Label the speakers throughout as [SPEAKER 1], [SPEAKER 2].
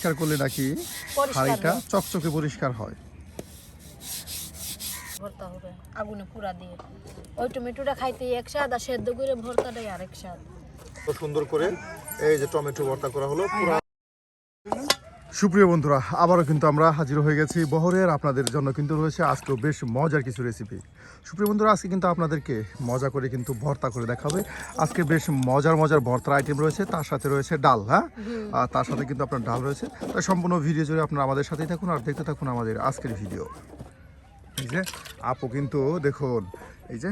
[SPEAKER 1] পরিষ্কার করলে নাকি হাঁড়িটা চকচকে পরিষ্কার হয়।
[SPEAKER 2] ভর্তা হবে আগুনে পুরা দিয়ে। ওই টমেটোটা খাইতে এক স্বাদ আর সেদ্ধ করে ভর্তাটাই আরেক স্বাদ।
[SPEAKER 1] তো সুন্দর করে এই যে টমেটো ভর্তা করা হলো পুরো। সুপ্রিয় বন্ধুরা, আবারও কিন্তু আমরা হাজির হয়ে গেছি বহরের। আপনাদের জন্য কিন্তু রয়েছে আজকেও বেশ মজার কিছু রেসিপি। সুপ্রিয় বন্ধুরা, আজকে কিন্তু আপনাদেরকে মজা করে কিন্তু ভর্তা করে দেখাবে। আজকে বেশ মজার মজার ভর্তার আইটেম রয়েছে, তার সাথে রয়েছে ডাল। হ্যাঁ, আর তার সাথে কিন্তু আপনার ডাল রয়েছে। তাই সম্পূর্ণ ভিডিও জুড়ে আপনারা আমাদের সাথেই থাকুন আর দেখতে থাকুন আমাদের আজকের ভিডিও। এই যে আপু কিন্তু দেখুন এই যে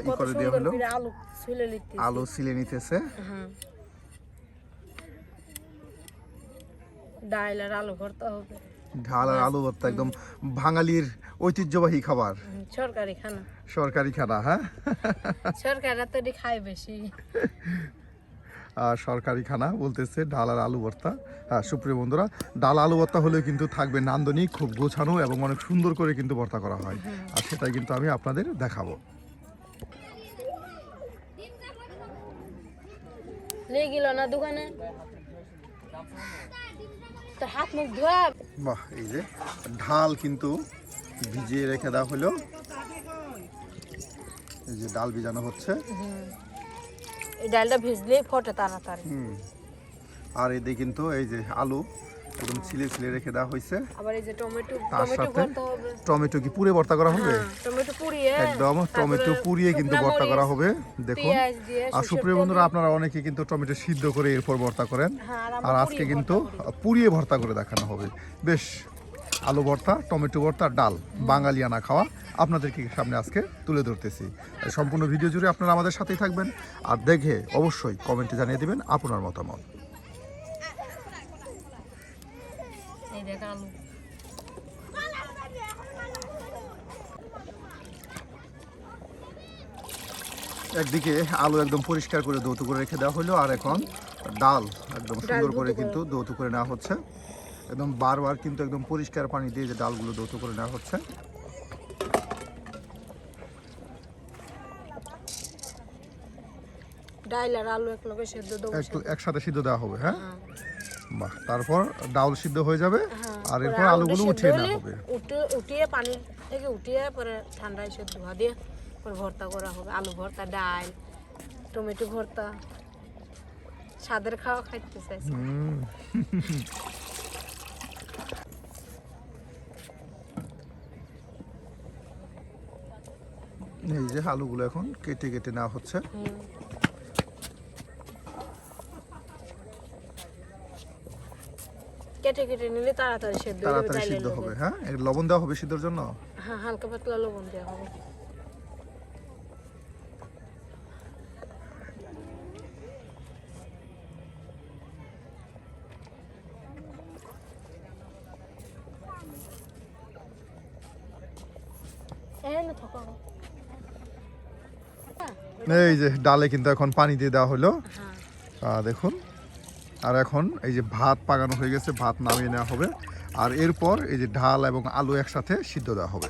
[SPEAKER 1] ই করে দেওয়া হলো, আলু ছিলে নিতেছে।
[SPEAKER 2] ডাল আর আলু ভর্তা হবে।
[SPEAKER 1] ডাল আর আলু ভর্তা একদম বাঙালির ঐতিহ্যবাহী খাবার,
[SPEAKER 2] সরকারি খানা।
[SPEAKER 1] সরকারি খানা। হ্যাঁ,
[SPEAKER 2] সরকাররা তো এটি খায় বেশি।
[SPEAKER 1] আর সরকারি খানা বলতেছে ডাল আর আলু ভর্তা। হ্যাঁ সুপ্রিয় বন্ধুরা, ডাল আলু ভর্তা হলেও কিন্তু থাকবে নান্দনিক, খুব গোছানো এবং অনেক সুন্দর করে কিন্তু ভর্তা করা হয়। আর সেটাই কিন্তু আমি আপনাদের দেখাবো।
[SPEAKER 2] নিয়ে গেল না দোকানে, তো হাত মুখ ধোয়া।
[SPEAKER 1] বাহ, এই যে ঢাল কিন্তু ভিজিয়ে রেখে দেওয়া হলো। এই যে ডাল ভিজানো হচ্ছে।
[SPEAKER 2] এই ডালটা ভিজলেই ফটে তাড়াতাড়ি।
[SPEAKER 1] আর এদিকে কিন্তু এই যে আলু একদম ছিলে ছিলে রেখে দেওয়া হয়েছে।
[SPEAKER 2] আবার এই যে টমেটো,
[SPEAKER 1] তার
[SPEAKER 2] টমেটো
[SPEAKER 1] সাথে
[SPEAKER 2] ভর্তা হবে।
[SPEAKER 1] টমেটো কি পুড়ে ভর্তা করা হবে?
[SPEAKER 2] টমেটো পুড়িয়ে
[SPEAKER 1] একদম টমেটো পুড়িয়ে কিন্তু ভর্তা করা হবে। দেখুন, আর সুপ্রিয় বন্ধুরা, আপনারা অনেকে কিন্তু টমেটো সিদ্ধ করে এরপর ভর্তা করেন, আর আজকে কিন্তু পুড়িয়ে ভর্তা করে দেখানো হবে। বেশ, আলু ভর্তা, টমেটো ভর্তা, ডাল, বাঙালিয়ানা খাওয়া আপনাদেরকে সামনে আজকে তুলে ধরতেছি। সম্পূর্ণ ভিডিও জুড়ে আপনারা আমাদের সাথেই থাকবেন আর দেখে অবশ্যই কমেন্টে জানিয়ে দিবেন আপনার মতামত।
[SPEAKER 2] এই দেখ আলু।
[SPEAKER 1] একদিকে আলু একদম পরিষ্কার করে ধৌত করে রেখে দেওয়া হলো, আর এখন ডাল একদম সুন্দর করে কিন্তু ধৌত করে নেওয়া হচ্ছে। একদম বারবার কিন্তু একদম পরিষ্কার পানি দিয়ে যে ডালগুলো ধৌত করে নেওয়া হচ্ছে।
[SPEAKER 2] ডাল আর আলু
[SPEAKER 1] একসাথে সিদ্ধ দেওয়া হবে। হ্যাঁ, বাহ, তারপর ডাল সিদ্ধ হয়ে যাবে আর এরপর আলুগুলো উঠিয়ে নেওয়া হবে।
[SPEAKER 2] উঠিয়ে পানি থেকে উঠিয়ে পরে ঠান্ডায় সেদ্ধ দিয়ে পরে ভর্তা করা হবে। আলু ভর্তা, ডাল, টমেটো ভর্তা। স্বাদের খাওয়া খাইতে চাইছি।
[SPEAKER 1] এই যে আলুগুলো এখন কেটে কেটে নেওয়া হচ্ছে।
[SPEAKER 2] কেটে কেটে নিলে তাড়াতাড়ি
[SPEAKER 1] সিদ্ধ হবে। হ্যাঁ, লবণ দেওয়া হবে সিদ্ধর জন্য।
[SPEAKER 2] হ্যাঁ, হালকা পাতলা লবণ দেওয়া হবে।
[SPEAKER 1] এই যে ডালে কিন্তু এখন পানি দিয়ে দেওয়া হলো, দেখুন। আর এখন এই যে ভাত পাকানো হয়ে গেছে, ভাত নামিয়ে নেওয়া হবে। আর এরপর এই যে ডাল এবং আলু একসাথে সিদ্ধ দেওয়া হবে।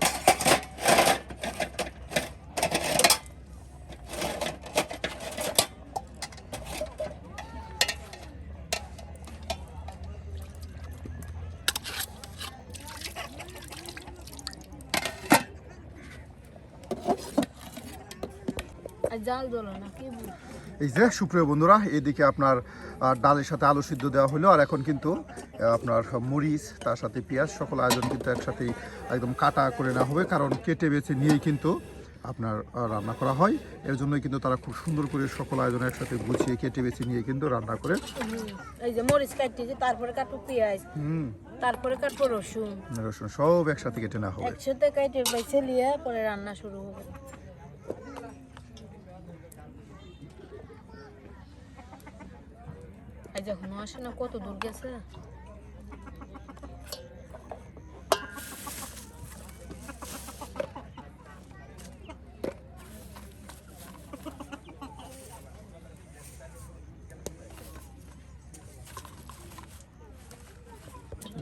[SPEAKER 1] এই যে সুপ্রিয় বন্ধুরা, এদিকে আপনার ডালের সাথে আলু সিদ্ধ দেওয়া হলো, আর এখন কিন্তু আপনার মরিচ, তার সাথে পেঁয়াজ, সকল আয়োজন কিন্তু একসাথেই একদম কাটা করে নেওয়া হবে। কারণ কেটে বেছে নিয়েই কিন্তু আপনার রান্না করা হয়। এর জন্যই কিন্তু তারা খুব সুন্দর করে সকল আয়োজন একসাথে গুছিয়ে কেটে বেছে নিয়ে কিন্তু রান্না করে।
[SPEAKER 2] এই যে মরিচ কাটতেছি, তারপরে কাটবো পেঁয়াজ, তারপরে কাটবো রসুন
[SPEAKER 1] সব একসাথে কেটে নেওয়া হবে।
[SPEAKER 2] একসাথে কেটে বেছে নিয়ে পরে রান্না শুরু হবে। যখন আসে না, কত দূর গেছে।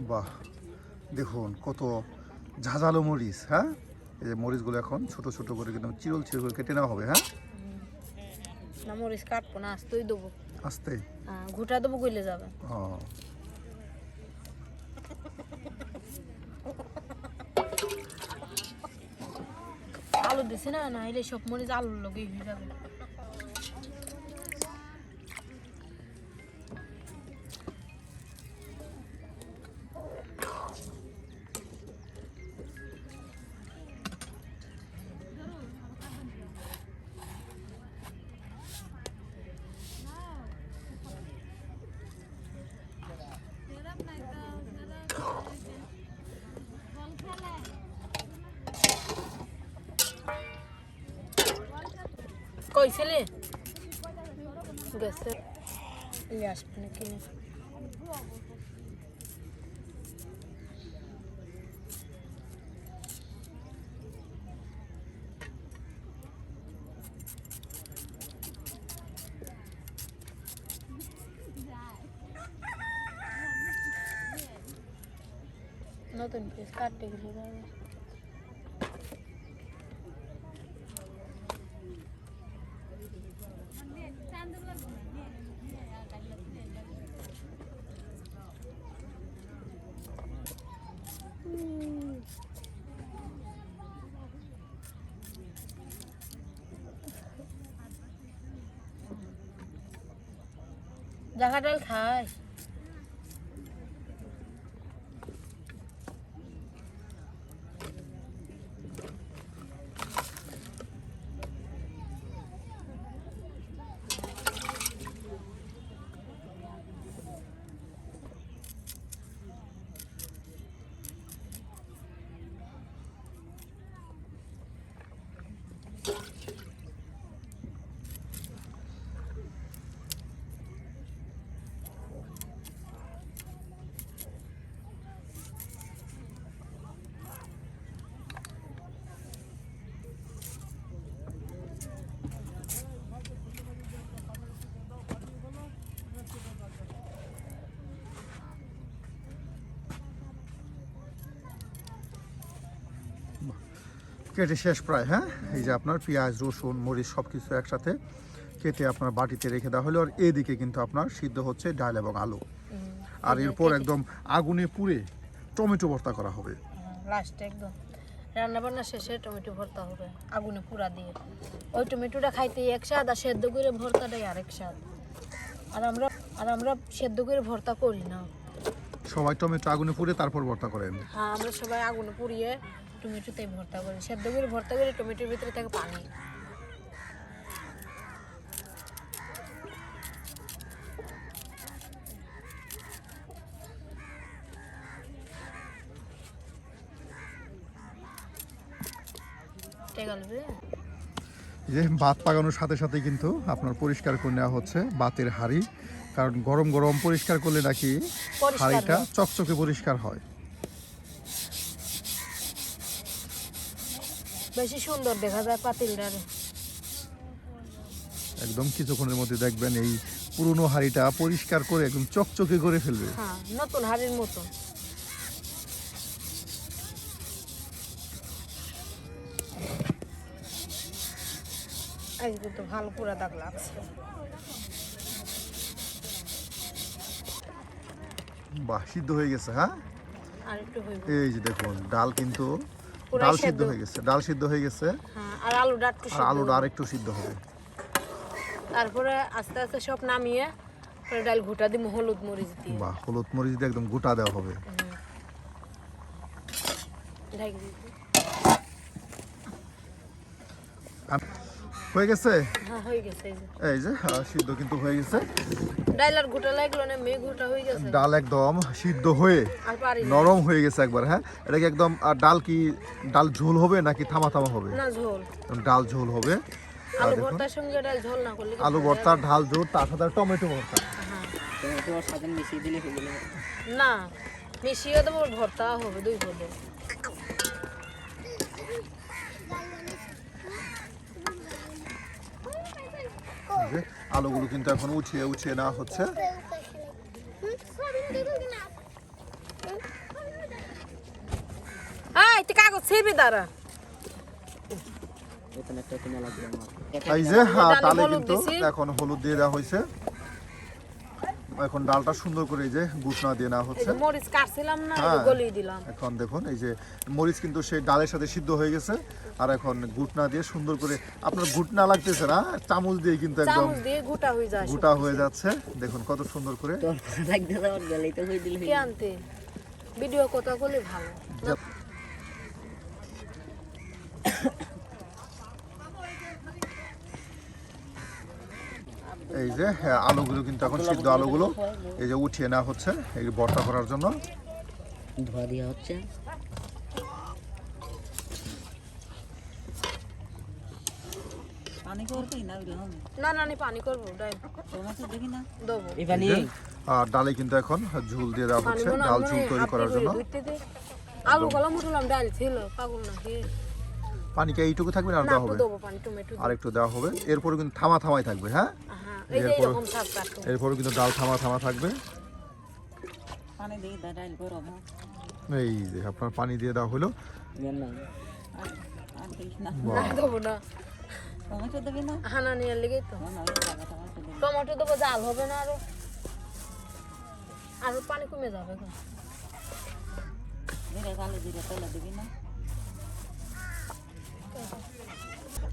[SPEAKER 1] বাহ, দেখুন কত ঝাঁঝালো মরিচ। হ্যাঁ, এই যে মরিচগুলো এখন ছোট ছোট করে কিন্তু চিরল চিরল করে কেটে নেওয়া হবে। হ্যাঁ,
[SPEAKER 2] না মরিচ কাটবো না, আস্তেই দেবো।
[SPEAKER 1] আস্তে
[SPEAKER 2] ঘুটা দেবো, গলে যাবে। আলু দিছি না, না হলে সব মরিচ আলুর লগে হয়ে যাবে। কইছিলি গেছে আসবে না কিনে। নতুন পিস কাটতে গেলে জায়গা ডাল খায়।
[SPEAKER 1] কেটে শেষ প্রায়। হ্যাঁ, এই যে আপনার পেঁয়াজ রসুন মরিচ সব কিছু একসাথে কেটে আপনার বাটিতে রেখে দেওয়া হলো। আর এদিকে কিন্তু আপনার সিদ্ধ হচ্ছে ডাল এবং আলু। আর এরপর একদম আগুনে পুড়ে টমেটো ভর্তা করা হবে।
[SPEAKER 2] লাস্টে একদম রান্না বান্না শেষে টমেটো ভর্তা হবে আগুনে পুরা দিয়ে। ওই টমেটোটা খাইতে এক স্বাদ, আর সেদ্ধ করে ভর্তাটাই আরেক স্বাদ। আর আমরা সেদ্ধ করে ভর্তা করি না,
[SPEAKER 1] সবাই টমেটো আগুনে পুড়ে তারপর ভর্তা করেন।
[SPEAKER 2] হ্যাঁ, আমরা সবাই আগুনে পুড়িয়ে টমেটোতে ভর্তা করি। সেদ্ধ করে ভর্তা করে টমেটোর ভিতরে থাকে পানি।
[SPEAKER 1] যে ভাত পাকানোর সাথে সাথে কিন্তু আপনার পরিষ্কার করে নেওয়া হচ্ছে ভাতের হাঁড়ি, কারণ গরম গরম পরিষ্কার করলে নাকি হাঁড়িটা চকচকে পরিষ্কার হয়।
[SPEAKER 2] বেশি সুন্দর দেখা যায় পাতিলটারে।
[SPEAKER 1] একদম কিছুক্ষণের মধ্যে দেখবেন এই পুরনো হাঁড়িটা পরিষ্কার করে একদম চকচকে করে ফেলবে।
[SPEAKER 2] হ্যাঁ, নতুন হাঁড়ির মতো। আজকে তো ভালো পুরা দাগ লাগছে।
[SPEAKER 1] বাহ, সিদ্ধ হয়ে গেছে। হ্যাঁ,
[SPEAKER 2] আর একটু হইব।
[SPEAKER 1] এই যে দেখুন ডাল কিন্তু ডাল সিদ্ধ হয়ে গেছে, ডাল সিদ্ধ হয়ে গেছে।
[SPEAKER 2] হ্যাঁ, আর আলুটা একটু
[SPEAKER 1] আর আলুটা আরেকটু সিদ্ধ হবে।
[SPEAKER 2] তারপরে আস্তে আস্তে সব নামিয়ে পরে ডাল ঘুটা দিব হলুদ মরিচ দিয়ে।
[SPEAKER 1] বাহ, হলুদ মরিচ দিয়ে একদম গোটা দেওয়া হবে।
[SPEAKER 2] ঢাকি দিতে।
[SPEAKER 1] হয়ে গেছে।
[SPEAKER 2] হ্যাঁ, হয়ে গেছে।
[SPEAKER 1] এই যে সিদ্ধ কিন্তু হয়ে গেছে।
[SPEAKER 2] ডাল আর ঘুটা লাগলো না, মেয়ে ঘুটা হয়ে গেছে।
[SPEAKER 1] ডাল একদম সিদ্ধ হয়ে
[SPEAKER 2] আর পারি না।
[SPEAKER 1] নরম হয়ে গেছে একবার। হ্যাঁ, এটা কি একদম ডাল কি ডাল ঝোল হবে নাকি থামা থামা হবে?
[SPEAKER 2] না, ঝোল।
[SPEAKER 1] ডাল ঝোল হবে।
[SPEAKER 2] আলু ভর্তার সঙ্গে ডাল ঝোল না করলে
[SPEAKER 1] আলু ভর্তা ঢাল ঝোল, তার সাথে টমেটো ভর্তা।
[SPEAKER 2] হ্যাঁ,
[SPEAKER 3] টমেটো আর সাথে মিশিয়ে দিলে হয়ে গেল।
[SPEAKER 2] না, মিশিয়ে দেবো, ভর্তা হবে দুই পদে।
[SPEAKER 1] আলুগুলো কিন্তু এখন উঠিয়ে উঠিয়ে নেওয়া হচ্ছে।
[SPEAKER 2] তুই কাগজ ছিড়বি দাঁড়া।
[SPEAKER 3] এখানে একটা কিনা লাগবে আমার।
[SPEAKER 1] এই যে ডালে কিন্তু এখন হলুদ দিয়ে দেওয়া হয়েছে। এখন ডালটা সুন্দর করে এই যে গুটনা দিয়ে নেওয়া
[SPEAKER 2] এই
[SPEAKER 1] হচ্ছে।
[SPEAKER 2] যে মরিচ কাটছিলাম না,
[SPEAKER 1] হ্যাঁ।
[SPEAKER 2] গলিয়ে দিলাম।
[SPEAKER 1] এখন দেখুন এই যে মরিচ কিন্তু সেই ডালের সাথে সিদ্ধ হয়ে গেছে, আর এখন গুটনা দিয়ে সুন্দর করে, আপনার গুটনা লাগতেছে না, চামচ দিয়ে কিন্তু একদম
[SPEAKER 2] চামচ দিয়ে গোটা হয়ে যায়।
[SPEAKER 1] গোটা হয়ে যাচ্ছে। দেখুন কত সুন্দর করে।
[SPEAKER 3] তোর লাগতে যাওয়ার গেলেই তো হয়ে দিলে
[SPEAKER 2] কে আনতে ভিডিও কথা বলে ভালো।
[SPEAKER 1] এই যে হ্যাঁ, আলুগুলো কিন্তু এখন সিদ্ধ আলুগুলো এই যে উঠিয়ে নেওয়া হচ্ছে এই ভর্তা করার জন্য।
[SPEAKER 3] ধোয়া দেওয়া হচ্ছে। পানি করবি না
[SPEAKER 2] না না, আমি পানি করবো, ডাল
[SPEAKER 3] দেখি না
[SPEAKER 2] দেবো।
[SPEAKER 3] এই পানি
[SPEAKER 1] আর ডালে কিন্তু এখন ঝুল দিয়ে দেওয়া হচ্ছে, ডাল ঝুল তৈরি করার জন্য।
[SPEAKER 2] আলু কলা মুঠলাম, ডাল ছিল, পাগল নাকি।
[SPEAKER 1] পানিকে এইটুকু থাকবে না, আর
[SPEAKER 2] না,
[SPEAKER 1] দেওয়া
[SPEAKER 2] একটু
[SPEAKER 1] হবে,
[SPEAKER 2] দেবো পানি, টমেটো
[SPEAKER 1] আর একটু দেওয়া হবে। এরপরে কিন্তু থামা থামাই থাকবে। হ্যাঁ,
[SPEAKER 2] হ্যাঁ, এই যে এরকম থাক কাটো।
[SPEAKER 1] এরপরে কিন্তু ডাল থামা থামা থাকবে।
[SPEAKER 3] পানি দিয়ে ডাল করব।
[SPEAKER 1] এই যে আপনার পানি দিয়ে দেওয়া হলো।
[SPEAKER 2] না দেবো না,
[SPEAKER 3] টমেটো দেবে না?
[SPEAKER 2] হানা নিয়ে লেগেই তো। টমেটো দেবো, জাল হবে না আরো, আরো পানি কমে যাবে।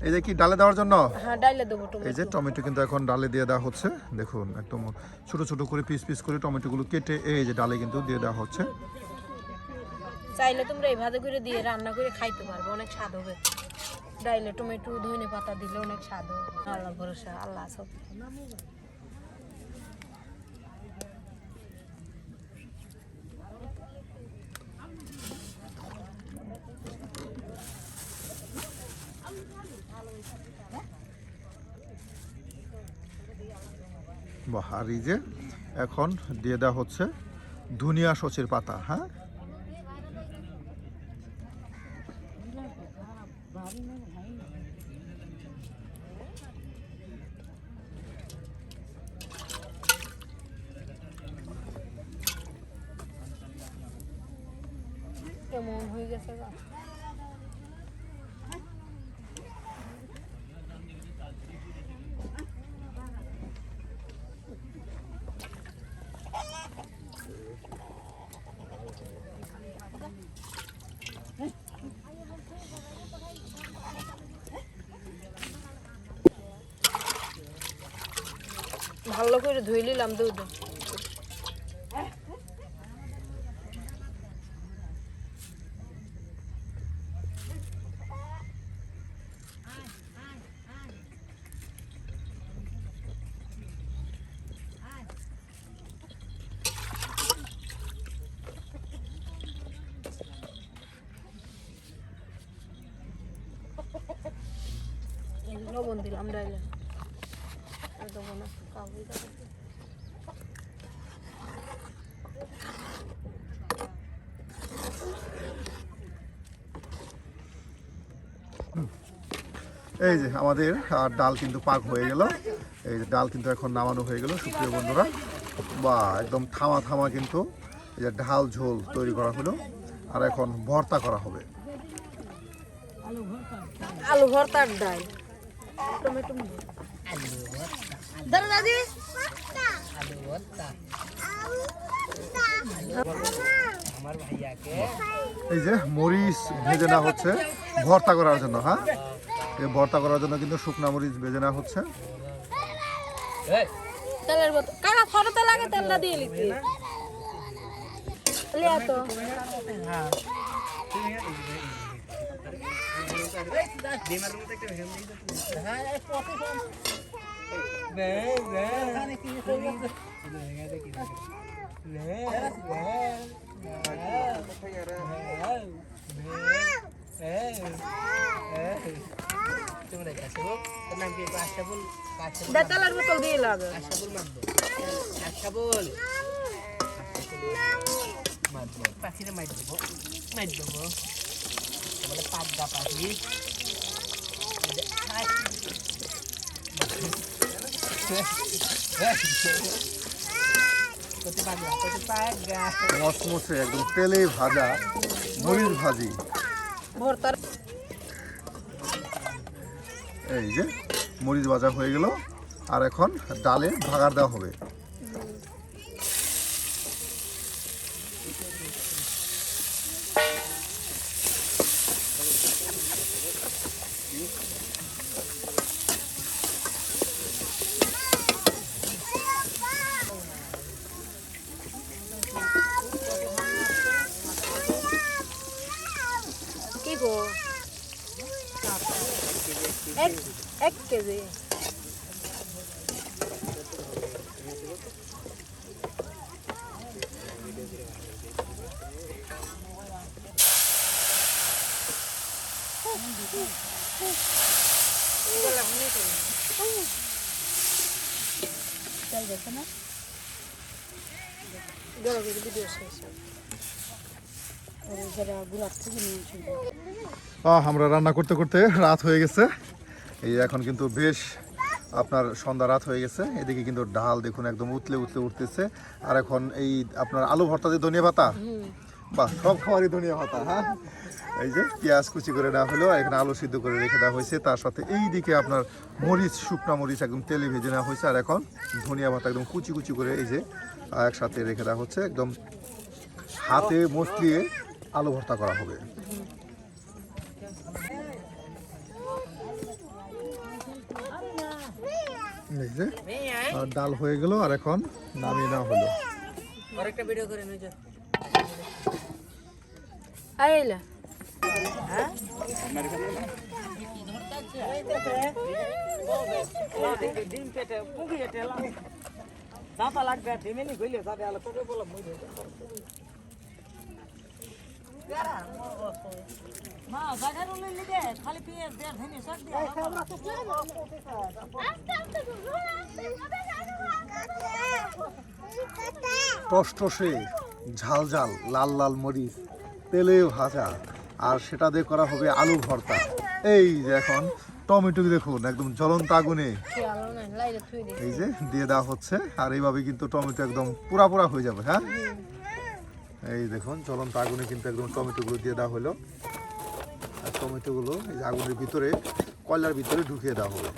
[SPEAKER 1] এই যে কি ডালে দেওয়ার জন্য,
[SPEAKER 2] হ্যাঁ ডাইলে দেবো
[SPEAKER 1] এই যে টমেটো কিন্তু এখন ডালে দিয়ে দেওয়া হচ্ছে। দেখুন একদম ছোট ছোট করে পিস পিস করে টমেটোগুলো কেটে এই যে ডালে কিন্তু দিয়ে দেওয়া হচ্ছে।
[SPEAKER 2] চাইলে তোমরা এই ভাজা করে দিয়ে রান্না করে খাইতে পারবে, অনেক স্বাদ হবে। ডাইলে টমেটো ধনে পাতা দিলে অনেক স্বাদ হবে। আল্লাহ ভরসা, আল্লাহ সব।
[SPEAKER 1] বাহ, আর এই যে এখন দিয়ে দেওয়া হচ্ছে ধনিয়া সচের পাতা। হ্যাঁ,
[SPEAKER 2] কেমন হয়ে গেছে গা। ভালো করে ধুই নিলাম দুধ। লবণ দিলাম ডাইলে, আর দেবো না, কাউকে দেবো।
[SPEAKER 1] এই যে আমাদের ডাল কিন্তু পাক হয়ে গেল। এই যে ডাল কিন্তু এখন নামানো হয়ে গেল সুপ্রিয় বন্ধুরা। বা একদম থামা থামা কিন্তু এই যে ঢাল ঝোল তৈরি করা হলো, আর এখন ভর্তা করা হবে।
[SPEAKER 2] আলু ভর্তার ডাল, টমেটো দাদা দাদি।
[SPEAKER 1] এই যে মরিচ ভেজে নেওয়া হচ্ছে ভর্তা করার জন্য। হ্যাঁ, এই ভর্তা করার জন্য কিন্তু শুকনা মরিচ ভেজে নেওয়া হচ্ছে।
[SPEAKER 2] তেলের বোতল কাকা ফটোতে লাগে, তেলটা দিয়ে লিখতে লিয়া তো। তেলের বোতল দিয়ে লাগে।
[SPEAKER 1] মসমসে একদম তেলে ভাজা মরিচ ভাজি।
[SPEAKER 2] ভর্তার
[SPEAKER 1] এই যে মরিচ ভাজা হয়ে গেল, আর এখন ডালে ভাগার দেওয়া হবে।
[SPEAKER 2] এক কেজি চাল গেছে না ভিডিও শেষ যারা গুলাব থেকে নিয়েছিল
[SPEAKER 1] আমরা রান্না করতে করতে রাত হয়ে গেছে। এই এখন কিন্তু বেশ আপনার সন্ধ্যা রাত হয়ে গেছে। এদিকে কিন্তু ডাল দেখুন একদম উতলে উতলে উঠতেছে। আর এখন এই আপনার আলু ভর্তা দিয়ে ধনিয়া পাতা, বাহ সব খাবারই ধনিয়া পাতা। হ্যাঁ, এই যে পেঁয়াজ কুচি করে দেওয়া হলো, এখানে আলু সিদ্ধ করে রেখে দেওয়া হয়েছে, তার সাথে এই দিকে আপনার মরিচ, শুকনা মরিচ একদম তেলে ভেজে নেওয়া হয়েছে। আর এখন ধনিয়া পাতা একদম কুচি কুচি করে এই যে একসাথে রেখে দেওয়া হচ্ছে, একদম হাতে মসলিয়ে আলু ভর্তা করা হবে। এই যে ডাল হয়ে গেল, আর এখন নামিয়ে নেওয়া হলো।
[SPEAKER 3] আরেকটা ভিডিও করে নিয়ে যা
[SPEAKER 2] আইলা
[SPEAKER 3] ডিম পেটে পুগিয়ে টেলা দাঁতা লাগবে ডিমে নি গইলে যাবে আলো করে বলা মই মা জায়গার উল্লে লিগে খালি পিয়ে দেড় দিনে সব দিয়ে
[SPEAKER 1] টসটসে ঝাল ঝাল লাল লাল মরিচ তেলে ভাজা, আর সেটা দিয়ে করা হবে আলু ভর্তা। এই যে এখন টমেটো দেখুন একদম জ্বলন্ত আগুনে এই যে দিয়ে দেওয়া হচ্ছে, আর এইভাবে কিন্তু টমেটো একদম পুরা পুরা হয়ে যাবে। হ্যাঁ, এই দেখুন জ্বলন্ত আগুনে কিন্তু একদম টমেটোগুলো দিয়ে দেওয়া হলো, আর টমেটোগুলো এই যে আগুনের ভিতরে কয়লার ভিতরে ঢুকিয়ে দেওয়া হবে।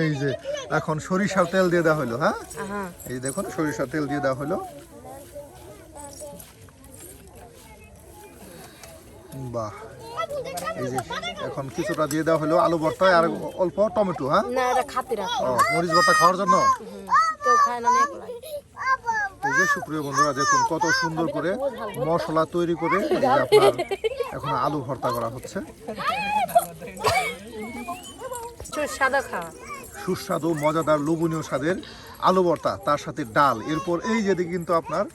[SPEAKER 1] এই যে এখন সরিষার তেল দিয়ে দেওয়া হলো। হ্যাঁ, এই দেখুন সরিষার তেল দিয়ে দেওয়া হলো, বাহ। এই যে এখন কিছুটা দিয়ে দেওয়া হলো আলু ভর্তায়, আর অল্প টমেটো। হ্যাঁ,
[SPEAKER 2] না এটা খাতে রাখো,
[SPEAKER 1] মরিচ ভর্তা খাওয়ার জন্য।
[SPEAKER 2] কেউ খায় না একলাই।
[SPEAKER 1] এই যে সুপ্রিয় বন্ধুরা দেখুন কত সুন্দর করে মশলা তৈরি করে এই যে আপনার এখন আলু ভর্তা করা হচ্ছে।
[SPEAKER 2] সাদা খা
[SPEAKER 1] সুস্বাদু মজাদার লোভনীয় স্বাদের আলু ভর্তা, তার সাথে ডাল। এরপর এই যেদিকে কিন্তু আপনার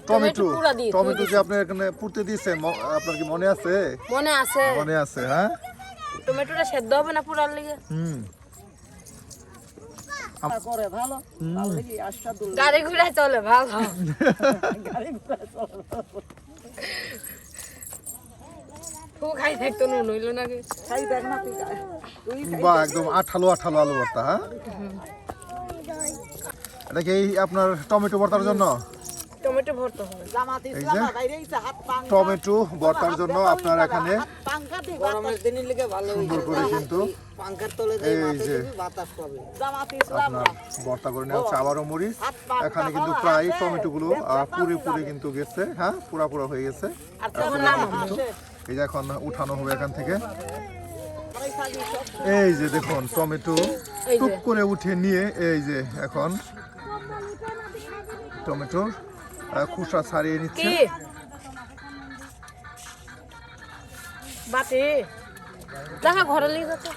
[SPEAKER 1] টমেটো টমেটো যে আপনি এখানে পুড়তে দিয়েছেন, আপনার কি মনে আছে?
[SPEAKER 2] মনে আছে,
[SPEAKER 1] মনে আছে। হ্যাঁ,
[SPEAKER 2] টমেটোটা সেদ্ধ হবে না পুরার লেগে।
[SPEAKER 3] করে ভালো লাগি আশাদুল
[SPEAKER 2] গাড়ি ঘোড়া চলে ভালো,
[SPEAKER 3] গাড়ি ঘোড়া চলে
[SPEAKER 2] খুব খাই থাকতো নুন হইলো নাকি
[SPEAKER 3] খাই দেখ না তুই
[SPEAKER 1] বা একদম আঠালো আঠালো আলু ভর্তা। হ্যাঁ, এটা কি আপনার টমেটো ভর্তার জন্য?
[SPEAKER 2] টমেটো ভর্তা হবে।
[SPEAKER 3] জামাত ইসলাম বাইরেইছে হাত পাং
[SPEAKER 1] টমেটো ভর্তার জন্য আপনার এখানে
[SPEAKER 3] পাঙ্কা দিয়ে গরমের দিনের লিগে ভালো
[SPEAKER 1] সুন্দর করে কিন্তু
[SPEAKER 3] পাঙ্কার তলে
[SPEAKER 1] এই যে
[SPEAKER 3] বাতাস পাবে। জামাত ইসলাম
[SPEAKER 1] আপনার ভর্তা করে নেওয়া হচ্ছে, আবারও মরিচ। এখানে কিন্তু প্রায় টমেটো গুলো পুরে পুরে কিন্তু গেছে। হ্যাঁ, পুরা পুরা হয়ে গেছে। এই যে এখন উঠানো হবে এখান থেকে। এই যে দেখুন টমেটো টুক করে উঠে নিয়ে এই যে এখন টমেটো খোসা ছাড়িয়ে নিচ্ছে।
[SPEAKER 2] বাতে দেখা ঘরে নিয়ে যাচ্ছে,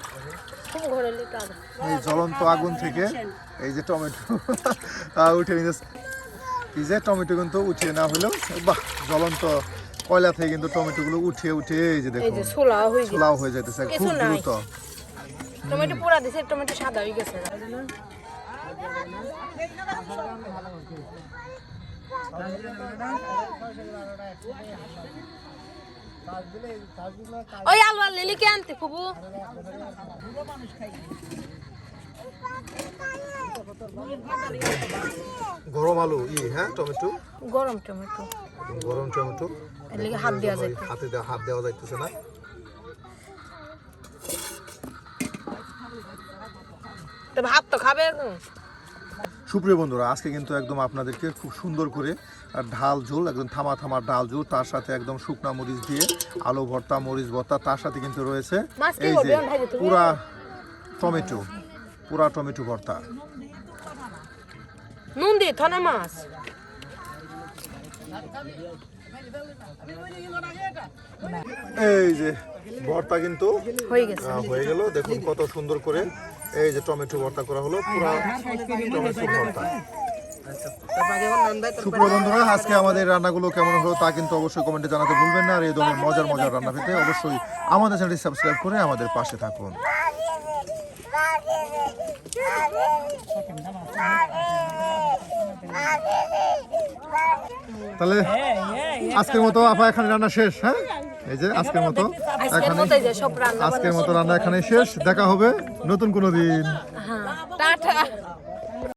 [SPEAKER 2] খুব ঘরে নিয়ে যাচ্ছে।
[SPEAKER 1] এই জ্বলন্ত আগুন থেকে এই যে টমেটো উঠে নিচ্ছে। এই যে টমেটো কিন্তু উঠিয়ে না হলেও বাহ, জ্বলন্ত কয়লা থেকে কিন্তু টমেটো গুলো উঠিয়ে উঠিয়ে এই যে দেখুন ছোলাও হয়ে যাইতেছে খুব দ্রুত।
[SPEAKER 2] টমেটো পোড়া দিছে, টমেটো সাদা হয়ে গেছে। ওই আলু আর লিলি কে আনতে খুবু
[SPEAKER 1] গরম আলু হ্যাঁ টমেটো,
[SPEAKER 2] গরম টমেটো,
[SPEAKER 1] গরম টমেটো।
[SPEAKER 2] এর লিগে হাত দেওয়া যায়।
[SPEAKER 1] হাত দেওয়া যাইতেছে না।
[SPEAKER 2] তো ভাত তো খাবে।
[SPEAKER 1] সুপ্রিয় বন্ধুরা, আজকে কিন্তু একদম আপনাদেরকে খুব সুন্দর করে ঢাল ঝোল, একদম থামা থামা ডাল ঝোল, তার সাথে একদম শুকনা মরিচ দিয়ে আলু ভর্তা, মরিচ ভর্তা, তার সাথে কিন্তু রয়েছে এই যে পুরা টমেটো ভর্তা।
[SPEAKER 2] নুন দিয়ে থনা মাছ।
[SPEAKER 1] এই যে ভর্তা কিন্তু
[SPEAKER 2] হয়ে গেছে।
[SPEAKER 1] হয়ে গেল। দেখুন কত সুন্দর করে এই যে টমেটো ভর্তা করা হলো, পুরা টমেটো ভর্তা। সুপ্রিয় বন্ধুরা, আজকে আমাদের রান্নাগুলো কেমন হলো তা কিন্তু অবশ্যই কমেন্টে জানাতে ভুলবেন না। আর এই ধরনের মজার মজার রান্না পেতে অবশ্যই আমাদের চ্যানেলটি সাবস্ক্রাইব করে আমাদের পাশে থাকুন। তাহলে আজকের মতো আপা এখানে রান্না শেষ। হ্যাঁ, এই যে আজকের মতো রান্না এখানে শেষ। দেখা হবে নতুন কোনো দিন।
[SPEAKER 2] টাটা।